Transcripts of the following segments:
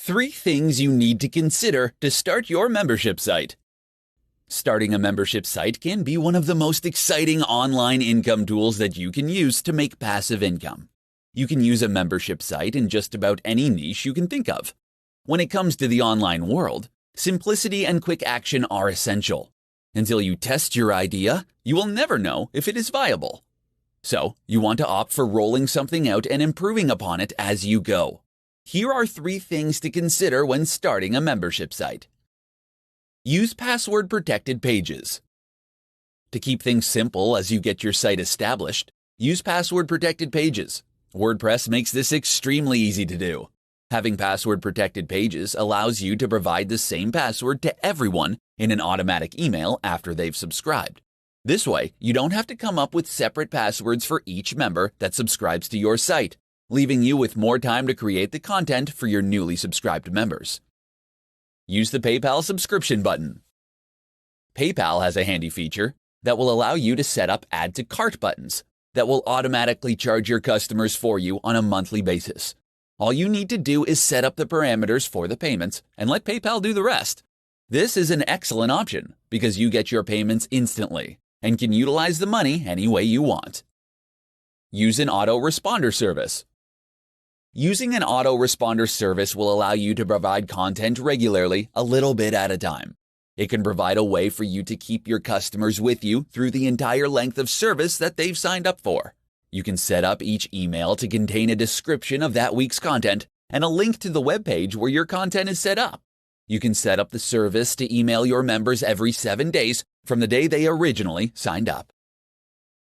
3 things you need to consider to start your membership site. Starting a membership site can be one of the most exciting online income tools that you can use to make passive income. You can use a membership site in just about any niche you can think of. When it comes to the online world, simplicity and quick action are essential. Until you test your idea, you will never know if it is viable. So, you want to opt for rolling something out and improving upon it as you go. Here are 3 things to consider when starting a membership site. Use password-protected pages. To keep things simple as you get your site established, use password-protected pages. WordPress makes this extremely easy to do. Having password-protected pages allows you to provide the same password to everyone in an automatic email after they've subscribed. This way, you don't have to come up with separate passwords for each member that subscribes to your site, leaving you with more time to create the content for your newly subscribed members. Use the PayPal subscription button. PayPal has a handy feature that will allow you to set up add to cart buttons that will automatically charge your customers for you on a monthly basis. All you need to do is set up the parameters for the payments and let PayPal do the rest. This is an excellent option because you get your payments instantly and can utilize the money any way you want. Use an autoresponder service. Using an autoresponder service will allow you to provide content regularly, a little bit at a time. It can provide a way for you to keep your customers with you through the entire length of service that they've signed up for. You can set up each email to contain a description of that week's content and a link to the web page where your content is set up. You can set up the service to email your members every 7 days from the day they originally signed up.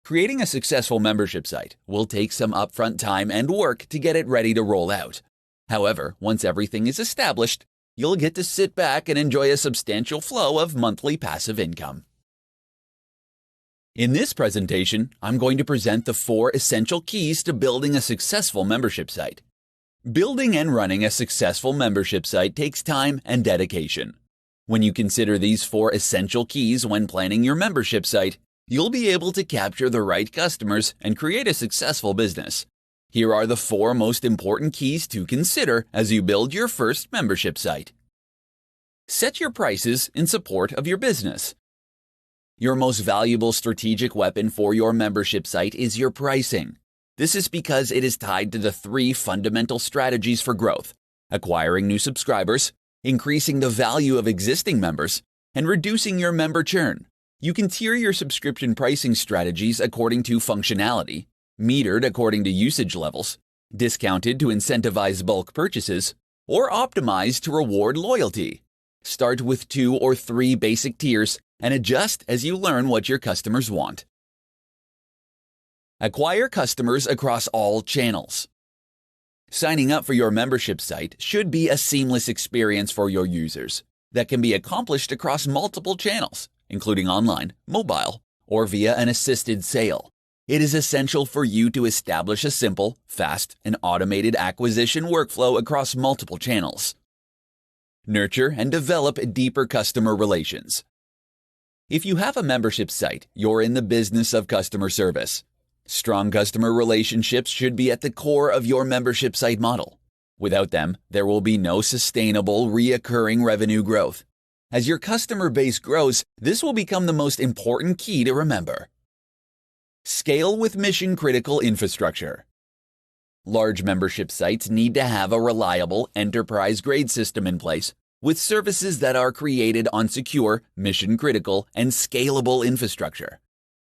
Creating a successful membership site will take some upfront time and work to get it ready to roll out. However, once everything is established, you'll get to sit back and enjoy a substantial flow of monthly passive income. In this presentation, I'm going to present the 4 essential keys to building a successful membership site. Building and running a successful membership site takes time and dedication. When you consider these 4 essential keys when planning your membership site, you'll be able to capture the right customers and create a successful business. Here are the 4 most important keys to consider as you build your first membership site. Set your prices in support of your business. Your most valuable strategic weapon for your membership site is your pricing. This is because it is tied to the 3 fundamental strategies for growth: acquiring new subscribers, increasing the value of existing members, and reducing your member churn. You can tier your subscription pricing strategies according to functionality, metered according to usage levels, discounted to incentivize bulk purchases, or optimized to reward loyalty. Start with 2 or 3 basic tiers and adjust as you learn what your customers want. Acquire customers across all channels. Signing up for your membership site should be a seamless experience for your users that can be accomplished across multiple channels, including online, mobile, or via an assisted sale. It is essential for you to establish a simple, fast, and automated acquisition workflow across multiple channels. Nurture and develop deeper customer relations. If you have a membership site, you're in the business of customer service. Strong customer relationships should be at the core of your membership site model. Without them, there will be no sustainable, reoccurring revenue growth. As your customer base grows, this will become the most important key to remember. Scale with mission-critical infrastructure. Large membership sites need to have a reliable, enterprise-grade system in place with services that are created on secure, mission-critical, and scalable infrastructure.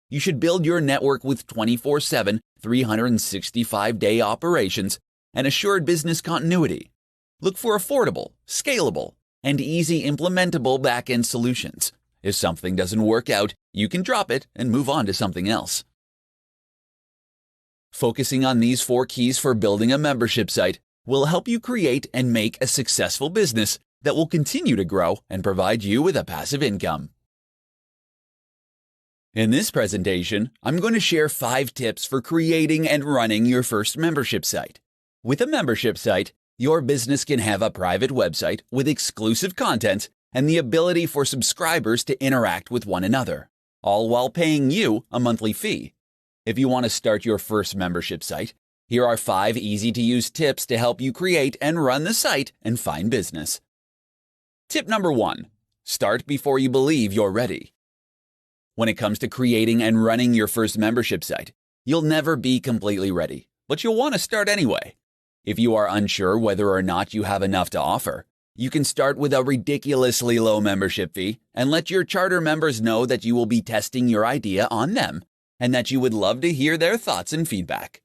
You should build your network with 24/7, 365-day operations and assured business continuity. Look for affordable, scalable, and easy implementable back-end solutions. If something doesn't work out, you can drop it and move on to something else. Focusing on these 4 keys for building a membership site will help you create and make a successful business that will continue to grow and provide you with a passive income. In this presentation, I'm going to share 5 tips for creating and running your first membership site. With a membership site, your business can have a private website with exclusive content and the ability for subscribers to interact with one another, all while paying you a monthly fee. If you want to start your first membership site, Here are 5 easy-to-use tips to help you create and run the site and find business. Tip number 1. Start before you believe you're ready. When it comes to creating and running your first membership site, you'll never be completely ready, but you'll want to start anyway. If you are unsure whether or not you have enough to offer, you can start with a ridiculously low membership fee and let your charter members know that you will be testing your idea on them and that you would love to hear their thoughts and feedback.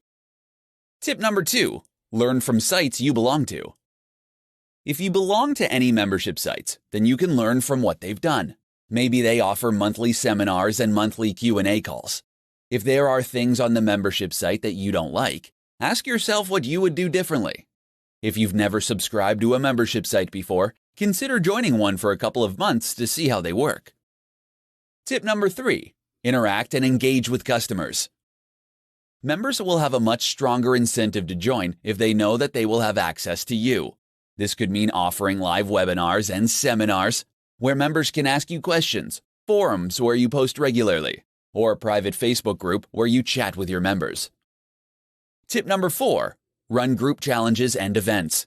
Tip number 2. Learn from sites you belong to. If you belong to any membership sites, then you can learn from what they've done. Maybe they offer monthly seminars and monthly Q&A calls. If there are things on the membership site that you don't like, ask yourself what you would do differently. If you've never subscribed to a membership site before, consider joining one for a couple of months to see how they work. Tip number 3. Interact and engage with customers. Members will have a much stronger incentive to join if they know that they will have access to you. This could mean offering live webinars and seminars where members can ask you questions, forums where you post regularly, or a private Facebook group where you chat with your members. Tip number 4. Run group challenges and events.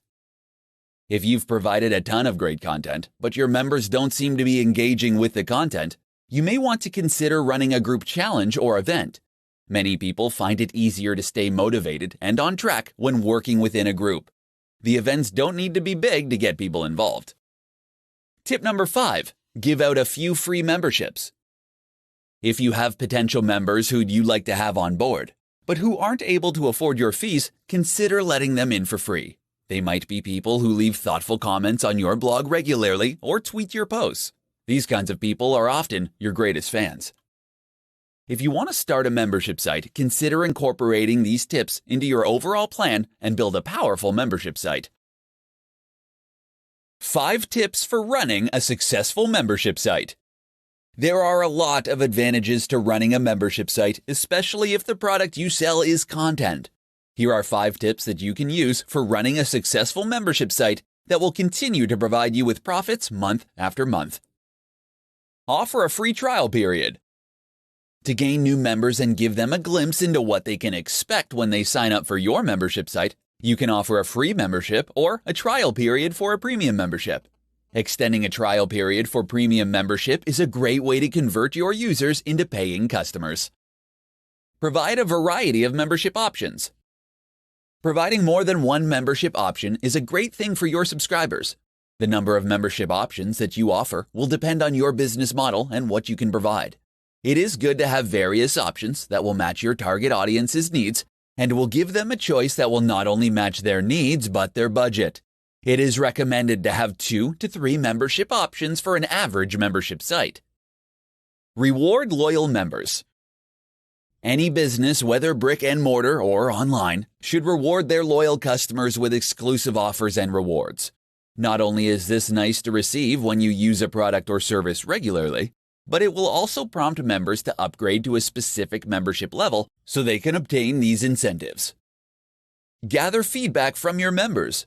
If you've provided a ton of great content, but your members don't seem to be engaging with the content, you may want to consider running a group challenge or event. Many people find it easier to stay motivated and on track when working within a group. The events don't need to be big to get people involved. Tip number 5. Give out a few free memberships. If you have potential members who'd you like to have on board, but who aren't able to afford your fees, consider letting them in for free. They might be people who leave thoughtful comments on your blog regularly or tweet your posts. These kinds of people are often your greatest fans. If you want to start a membership site, consider incorporating these tips into your overall plan and build a powerful membership site. 5 tips for running a successful membership site. There are a lot of advantages to running a membership site, especially if the product you sell is content. Here are 5 tips that you can use for running a successful membership site that will continue to provide you with profits month after month. Offer a free trial period. To gain new members and give them a glimpse into what they can expect when they sign up for your membership site, you can offer a free membership or a trial period for a premium membership. Extending a trial period for premium membership is a great way to convert your users into paying customers. Provide a variety of membership options. Providing more than one membership option is a great thing for your subscribers. The number of membership options that you offer will depend on your business model and what you can provide. It is good to have various options that will match your target audience's needs and will give them a choice that will not only match their needs but their budget. It is recommended to have 2 to 3 membership options for an average membership site. Reward loyal members. Any business, whether brick and mortar or online, should reward their loyal customers with exclusive offers and rewards. Not only is this nice to receive when you use a product or service regularly, but it will also prompt members to upgrade to a specific membership level so they can obtain these incentives. Gather feedback from your members.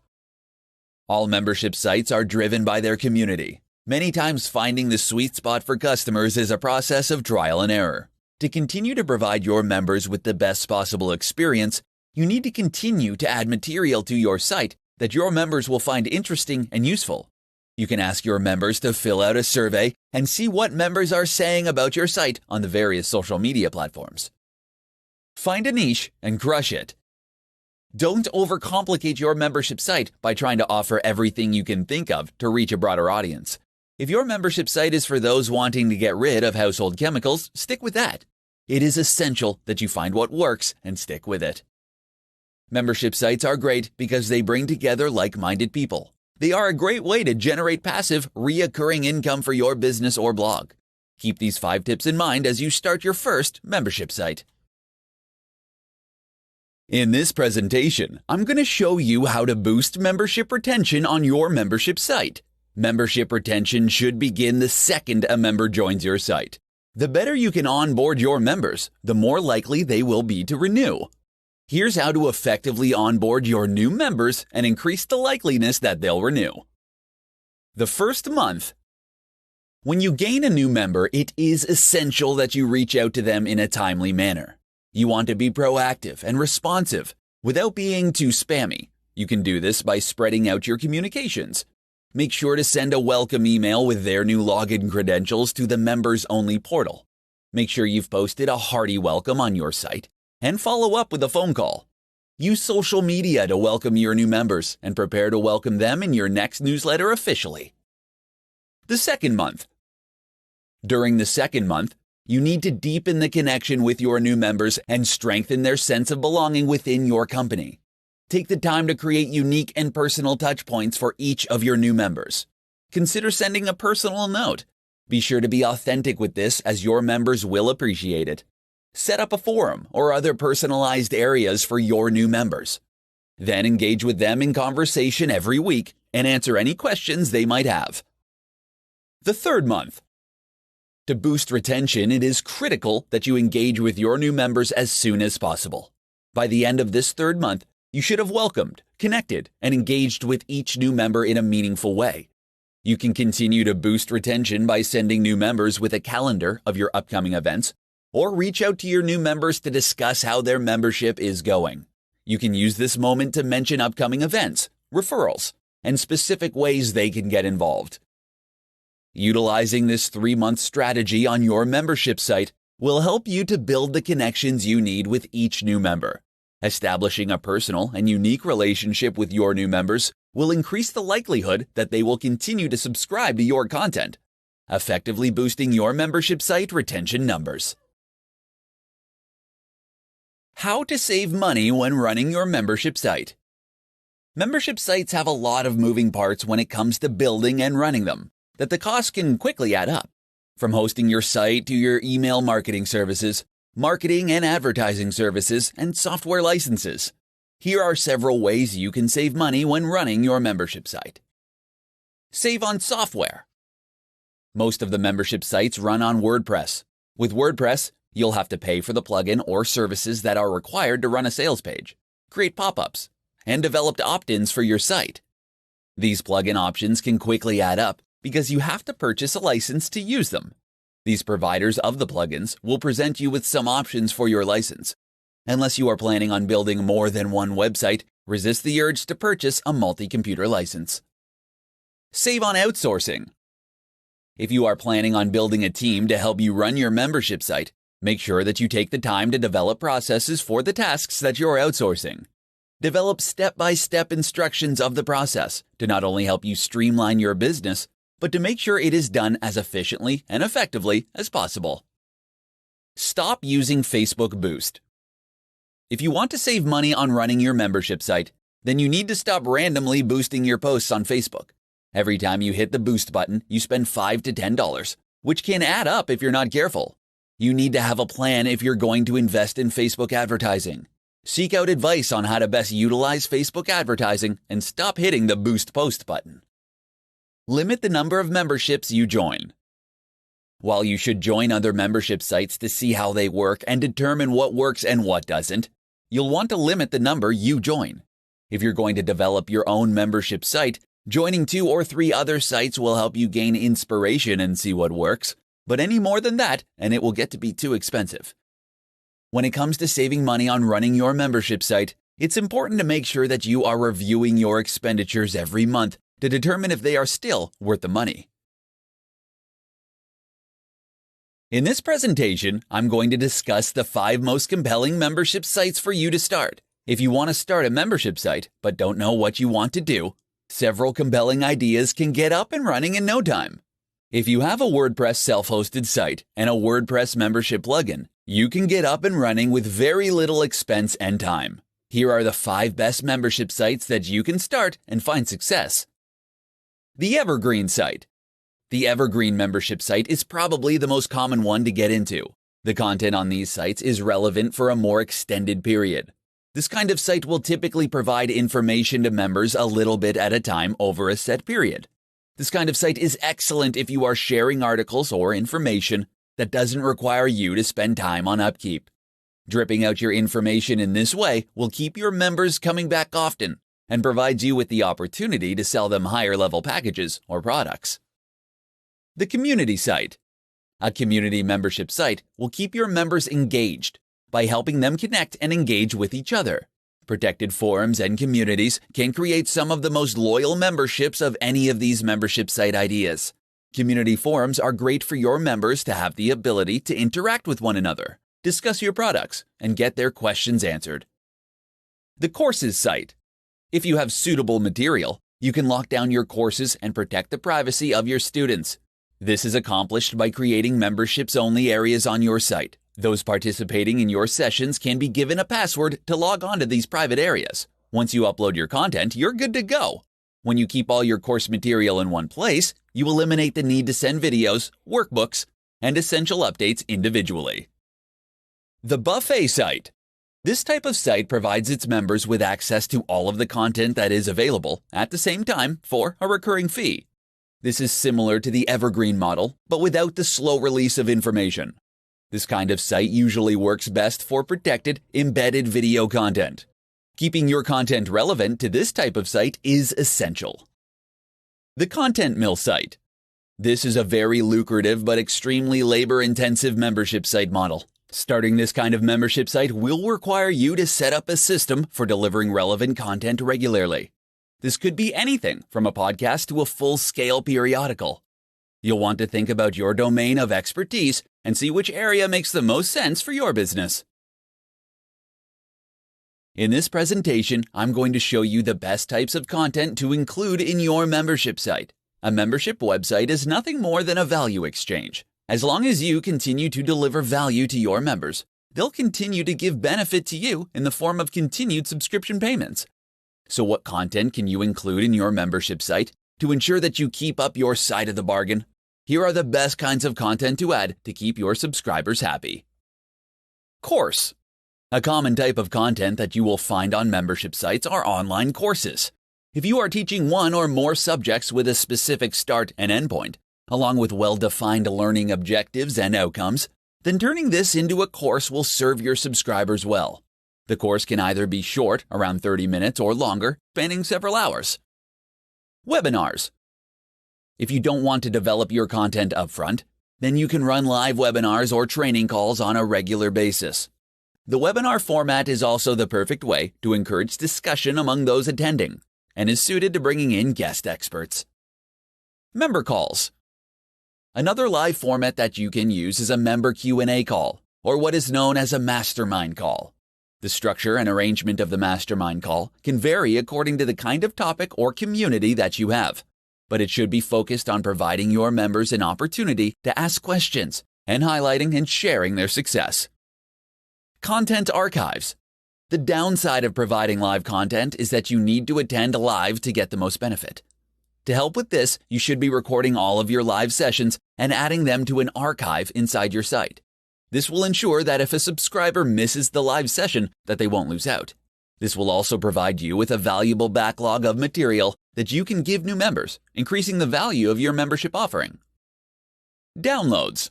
All membership sites are driven by their community. Many times finding the sweet spot for customers is a process of trial and error. To continue to provide your members with the best possible experience, you need to continue to add material to your site that your members will find interesting and useful. You can ask your members to fill out a survey and see what members are saying about your site on the various social media platforms. Find a niche and crush it. Don't overcomplicate your membership site by trying to offer everything you can think of to reach a broader audience. If your membership site is for those wanting to get rid of household chemicals, stick with that. It is essential that you find what works and stick with it. Membership sites are great because they bring together like-minded people. They are a great way to generate passive, recurring income for your business or blog. Keep these 5 tips in mind as you start your first membership site. In this presentation, I'm going to show you how to boost membership retention on your membership site. Membership retention should begin the second a member joins your site. The better you can onboard your members, the more likely they will be to renew. Here's how to effectively onboard your new members and increase the likeliness that they'll renew. The first month. When you gain a new member, it is essential that you reach out to them in a timely manner. You want to be proactive and responsive. Without being too spammy, you can do this by spreading out your communications. Make sure to send a welcome email with their new login credentials to the members-only portal. Make sure you've posted a hearty welcome on your site, and follow up with a phone call. Use social media to welcome your new members and prepare to welcome them in your next newsletter officially. The second month. During the second month, you need to deepen the connection with your new members and strengthen their sense of belonging within your company. Take the time to create unique and personal touch points for each of your new members. Consider sending a personal note. Be sure to be authentic with this, as your members will appreciate it. Set up a forum or other personalized areas for your new members. Then engage with them in conversation every week and answer any questions they might have. The third month. To boost retention, it is critical that you engage with your new members as soon as possible. By the end of this third month, you should have welcomed, connected, and engaged with each new member in a meaningful way. You can continue to boost retention by sending new members with a calendar of your upcoming events, or reach out to your new members to discuss how their membership is going. You can use this moment to mention upcoming events, referrals, and specific ways they can get involved. Utilizing this 3-month strategy on your membership site will help you to build the connections you need with each new member. Establishing a personal and unique relationship with your new members will increase the likelihood that they will continue to subscribe to your content, effectively boosting your membership site retention numbers. How to save money when running your membership site. Membership sites have a lot of moving parts when it comes to building and running them, that the costs can quickly add up. From hosting your site to your email marketing services, marketing and advertising services, and software licenses. Here are several ways you can save money when running your membership site. Save on software. Most of the membership sites run on WordPress. With WordPress, you'll have to pay for the plugin or services that are required to run a sales page, create pop-ups, and develop opt-ins for your site. These plugin options can quickly add up because you have to purchase a license to use them. These providers of the plugins will present you with some options for your license. Unless you are planning on building more than one website, resist the urge to purchase a multi-computer license. Save on outsourcing. If you are planning on building a team to help you run your membership site, make sure that you take the time to develop processes for the tasks that you're outsourcing. Develop step-by-step instructions of the process to not only help you streamline your business, but to make sure it is done as efficiently and effectively as possible. Stop using Facebook Boost. If you want to save money on running your membership site, then you need to stop randomly boosting your posts on Facebook. Every time you hit the boost button, you spend $5 to $10, which can add up if you're not careful. You need to have a plan if you're going to invest in Facebook advertising. Seek out advice on how to best utilize Facebook advertising and stop hitting the boost post button. Limit the number of memberships you join. While you should join other membership sites to see how they work and determine what works and what doesn't, you'll want to limit the number you join. If you're going to develop your own membership site, joining 2 or 3 other sites will help you gain inspiration and see what works, but any more than that, and it will get to be too expensive. When it comes to saving money on running your membership site, it's important to make sure that you are reviewing your expenditures every month to determine if they are still worth the money. In this presentation, I'm going to discuss the 5 most compelling membership sites for you to start. If you want to start a membership site but don't know what you want to do, several compelling ideas can get up and running in no time. If you have a WordPress self-hosted site and a WordPress membership plugin, you can get up and running with very little expense and time. Here are the 5 best membership sites that you can start and find success. The Evergreen site. The Evergreen membership site is probably the most common one to get into. The content on these sites is relevant for a more extended period. This kind of site will typically provide information to members a little bit at a time over a set period. This kind of site is excellent if you are sharing articles or information that doesn't require you to spend time on upkeep. Dripping out your information in this way will keep your members coming back often and provides you with the opportunity to sell them higher-level packages or products. The Community site. A community membership site will keep your members engaged by helping them connect and engage with each other. Protected forums and communities can create some of the most loyal memberships of any of these membership site ideas. Community forums are great for your members to have the ability to interact with one another, discuss your products, and get their questions answered. The courses site. If you have suitable material, you can lock down your courses and protect the privacy of your students. This is accomplished by creating memberships-only areas on your site. Those participating in your sessions can be given a password to log on to these private areas. Once you upload your content, you're good to go. When you keep all your course material in one place, you eliminate the need to send videos, workbooks, and essential updates individually. The buffet site. This type of site provides its members with access to all of the content that is available at the same time for a recurring fee. This is similar to the evergreen model, but without the slow release of information. This kind of site usually works best for protected, embedded video content. Keeping your content relevant to this type of site is essential. The Content Mill site. This is a very lucrative but extremely labor-intensive membership site model. Starting this kind of membership site will require you to set up a system for delivering relevant content regularly. This could be anything from a podcast to a full-scale periodical. You'll want to think about your domain of expertise and see which area makes the most sense for your business. In this presentation, I'm going to show you the best types of content to include in your membership site. A membership website is nothing more than a value exchange. As long as you continue to deliver value to your members, they'll continue to give benefit to you in the form of continued subscription payments. So what content can you include in your membership site to ensure that you keep up your side of the bargain? Here are the best kinds of content to add to keep your subscribers happy. Course. A common type of content that you will find on membership sites are online courses. If you are teaching one or more subjects with a specific start and endpoint, along with well-defined learning objectives and outcomes, then turning this into a course will serve your subscribers well. The course can either be short, around 30 minutes, or longer, spanning several hours. Webinars. If you don't want to develop your content upfront, then you can run live webinars or training calls on a regular basis. The webinar format is also the perfect way to encourage discussion among those attending and is suited to bringing in guest experts. Member calls. Another live format that you can use is a member Q&A call, or what is known as a mastermind call. The structure and arrangement of the mastermind call can vary according to the kind of topic or community that you have, but it should be focused on providing your members an opportunity to ask questions and highlighting and sharing their success. Content archives. The downside of providing live content is that you need to attend live to get the most benefit. To help with this, you should be recording all of your live sessions and adding them to an archive inside your site. This will ensure that if a subscriber misses the live session, that they won't lose out. This will also provide you with a valuable backlog of material that you can give new members, increasing the value of your membership offering. Downloads.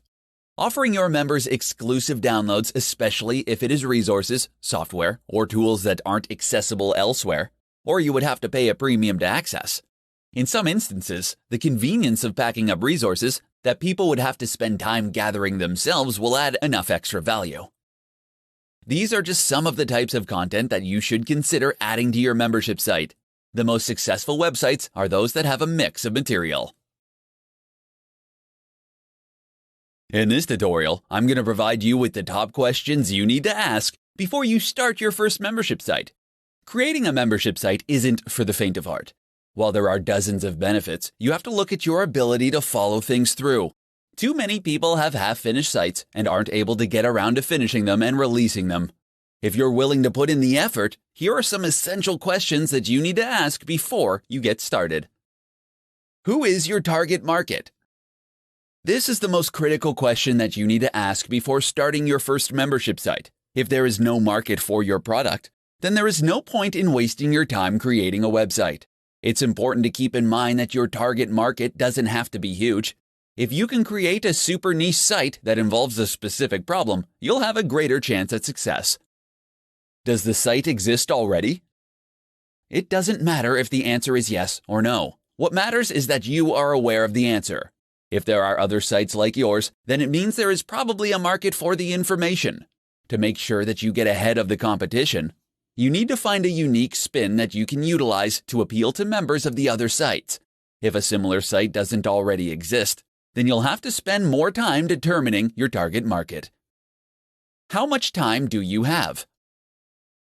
Offering your members exclusive downloads, especially if it is resources, software, or tools that aren't accessible elsewhere, or you would have to pay a premium to access. In some instances, the convenience of packing up resources that people would have to spend time gathering themselves will add enough extra value. These are just some of the types of content that you should consider adding to your membership site. The most successful websites are those that have a mix of material. In this tutorial, I'm going to provide you with the top questions you need to ask before you start your first membership site. Creating a membership site isn't for the faint of heart. While there are dozens of benefits, you have to look at your ability to follow things through. Too many people have half-finished sites and aren't able to get around to finishing them and releasing them. If you're willing to put in the effort, here are some essential questions that you need to ask before you get started. Who is your target market? This is the most critical question that you need to ask before starting your first membership site. If there is no market for your product, then there is no point in wasting your time creating a website. It's important to keep in mind that your target market doesn't have to be huge. If you can create a super niche site that involves a specific problem, you'll have a greater chance at success. Does the site exist already? It doesn't matter if the answer is yes or no. What matters is that you are aware of the answer. If there are other sites like yours, then it means there is probably a market for the information. To make sure that you get ahead of the competition, You need to find a unique spin that you can utilize to appeal to members of the other sites. If a similar site doesn't already exist, then you'll have to spend more time determining your target market. How much time do you have?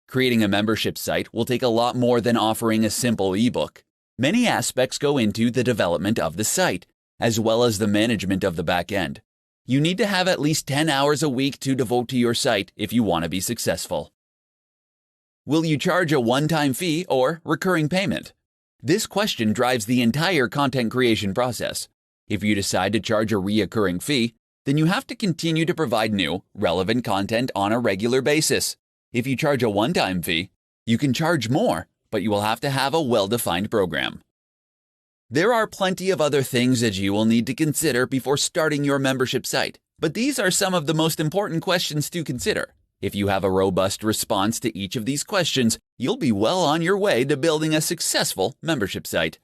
Creating a membership site will take a lot more than offering a simple ebook. Many aspects go into the development of the site, as well as the management of the back end. You need to have at least 10 hours a week to devote to your site if you want to be successful. Will you charge a one-time fee or recurring payment? This question drives the entire content creation process. If you decide to charge a reoccurring fee, then you have to continue to provide new, relevant content on a regular basis. If you charge a one-time fee, you can charge more, but you will have to have a well-defined program. There are plenty of other things that you will need to consider before starting your membership site, but these are some of the most important questions to consider. If you have a robust response to each of these questions, you'll be well on your way to building a successful membership site.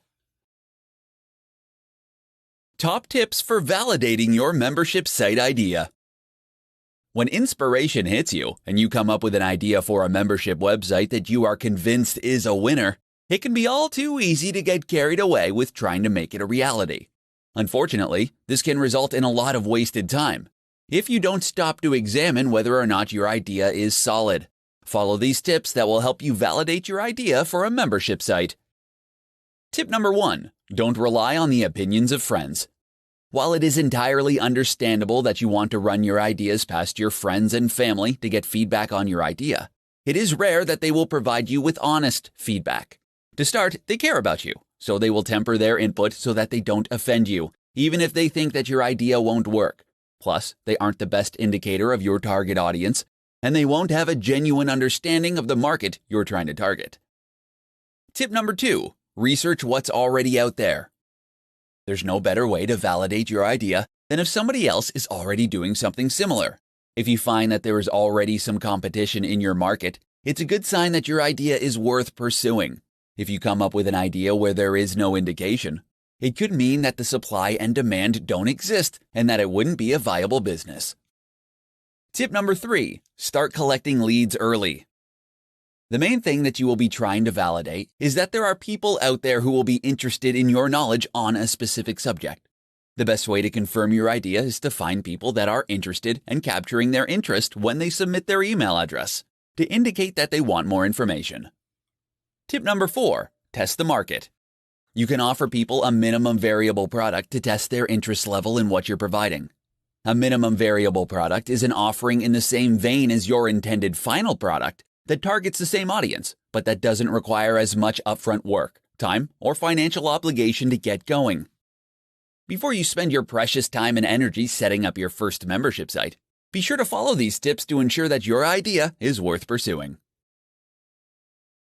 Top tips for validating your membership site idea. When inspiration hits you and you come up with an idea for a membership website that you are convinced is a winner, it can be all too easy to get carried away with trying to make it a reality. Unfortunately, this can result in a lot of wasted time if you don't stop to examine whether or not your idea is solid. Follow these tips that will help you validate your idea for a membership site. Tip number 1. Don't rely on the opinions of friends. While it is entirely understandable that you want to run your ideas past your friends and family to get feedback on your idea, it is rare that they will provide you with honest feedback. To start, they care about you, so they will temper their input so that they don't offend you, even if they think that your idea won't work. Plus, they aren't the best indicator of your target audience, and they won't have a genuine understanding of the market you're trying to target. Tip number 2. Research what's already out there. There's no better way to validate your idea than if somebody else is already doing something similar. If you find that there is already some competition in your market, it's a good sign that your idea is worth pursuing. If you come up with an idea where there is no indication, it could mean that the supply and demand don't exist and that it wouldn't be a viable business. Tip number 3. Start collecting leads early. The main thing that you will be trying to validate is that there are people out there who will be interested in your knowledge on a specific subject. The best way to confirm your idea is to find people that are interested and capturing their interest when they submit their email address to indicate that they want more information. Tip number 4. Test the market. You can offer people a minimum variable product to test their interest level in what you're providing. A minimum variable product is an offering in the same vein as your intended final product that targets the same audience, but that doesn't require as much upfront work, time, or financial obligation to get going. Before you spend your precious time and energy setting up your first membership site, be sure to follow these tips to ensure that your idea is worth pursuing.